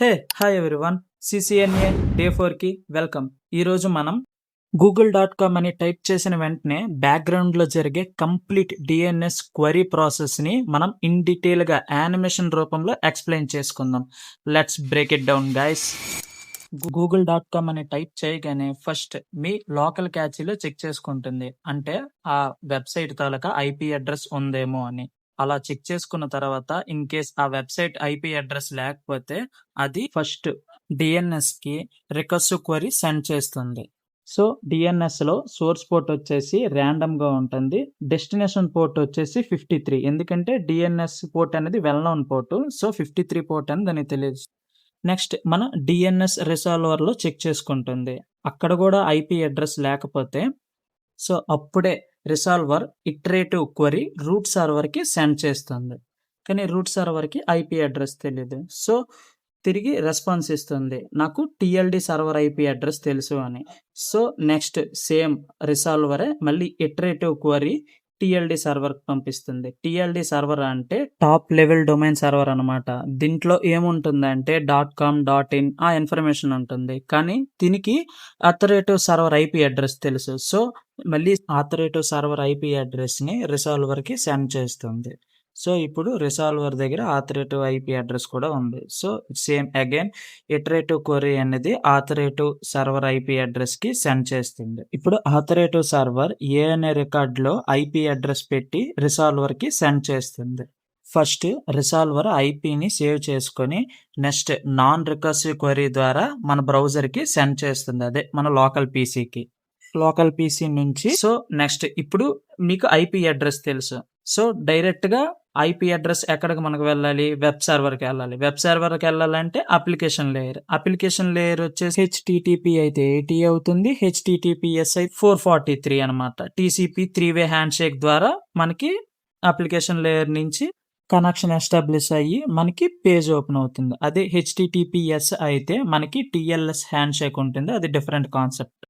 Hey hi everyone, CCNA day 4కి welcome. ఈరోజు మనం google.com అని టైప్ చేసిన వెంటనే బ్యాక్గ్రౌండ్లో జరిగే కంప్లీట్ డిఎన్ఎస్ క్వరీ ప్రాసెస్ని మనం ఇన్ డీటెయిల్గా యానిమేషన్ రూపంలో ఎక్స్ప్లెయిన్ చేసుకుందాం. Let's break it down guys. google.com అని టైప్ చేయగానే ఫస్ట్ మీ లోకల్ క్యాచ్లో చెక్ చేసుకుంటుంది, అంటే ఆ వెబ్సైట్ తాలూకా ఐపీ అడ్రస్ ఉందేమో అని. అలా చెక్ చేసుకున్న తర్వాత ఇన్ కేస్ ఆ వెబ్సైట్ ఐపీ అడ్రస్ లేకపోతే అది ఫస్ట్ డిఎన్ఎస్ కి రికర్సివ్ క్వరీ సెండ్ చేస్తుంది. సో డిఎన్ఎస్ లో సోర్స్ పోర్ట్ వచ్చేసి ర్యాండమ్ గా ఉంటుంది, డెస్టినేషన్ పోర్ట్ వచ్చేసి 53. ఎందుకంటే డిఎన్ఎస్ పోర్ట్ అనేది well known port, so 53 port అని దానికి తెలియదు. నెక్స్ట్ మన డిఎన్ఎస్ రిసాల్వర్ లో చెక్ చేసుకుంటుంది, అక్కడ కూడా ఐపీ అడ్రస్ లేకపోతే సో అప్పుడే రిసాల్వర్ ఇటరేటివ్ క్వరీ రూట్ సర్వర్కి సెండ్ చేస్తుంది. కానీ రూట్ సర్వర్కి ఐపీ అడ్రస్ తెలియదు, సో తిరిగి రెస్పాన్స్ ఇస్తుంది, నాకు టిఎల్డి సర్వర్ ఐపీ అడ్రస్ తెలుసు అని. సో నెక్స్ట్ సేమ్ రిసాల్వరే మళ్ళీ ఇటరేటివ్ క్వరీ టిఎల్డి సర్వర్కి పంపిస్తుంది. టిఎల్డి సర్వర్ అంటే టాప్ లెవెల్ డొమైన్ సర్వర్ అనమాట. దీంట్లో ఏముంటుందంటే .com .in ఆ ఇన్ఫర్మేషన్ ఉంటుంది, కానీ దీనికి అథరేటివ్ సర్వర్ ఐపీ అడ్రస్ తెలుసు. సో మళ్ళీ ఆథరేటివ్ సర్వర్ ఐపీ అడ్రస్ని రిసాల్వర్కి సెండ్ చేస్తుంది. సో ఇప్పుడు రిసాల్వర్ దగ్గర ఆథరేటివ్ ఐపీ అడ్రస్ కూడా ఉంది. So same again iterative query అనేది ఆథరేటివ్ సర్వర్ ఐపీ అడ్రస్కి సెండ్ చేస్తుంది. ఇప్పుడు ఆథరేటివ్ సర్వర్ ఏ అనే రికార్డులో ఐపీ అడ్రస్ పెట్టి రిసాల్వర్కి సెండ్ చేస్తుంది. ఫస్ట్ రిసాల్వర్ ఐపీని సేవ్ చేసుకొని నెక్స్ట్ నాన్ రికర్సివ్ క్వరీ ద్వారా మన బ్రౌజర్కి సెండ్ చేస్తుంది, అదే మన లోకల్ పీసీకి. లోకల్ పీసీ నుంచి సో నెక్స్ట్ ఇప్పుడు మీకు ఐపీ అడ్రస్ తెలుసు, సో డైరెక్ట్గా ఐపీ అడ్రస్ ఎక్కడికి మనకు వెళ్ళాలి, వెబ్ సర్వర్కి వెళ్ళాలి. వెబ్ సర్వర్కి వెళ్ళాలంటే అప్లికేషన్ లేయర్ వచ్చేసి హెచ్టిటిపి అయితే 80 అవుతుంది, హెచ్టిటిపిఎస్ అయితే 443 అనమాట. టీసీపీ 3-వే హ్యాండ్ షేక్ ద్వారా మనకి అప్లికేషన్ లేయర్ నుంచి కనెక్షన్ ఎస్టాబ్లిష్ అయ్యి మనకి పేజ్ ఓపెన్ అవుతుంది. అదే హెచ్టిటిపిఎస్ అయితే మనకి టిఎల్ఎస్ హ్యాండ్ షేక్ ఉంటుంది, అది డిఫరెంట్ కాన్సెప్ట్.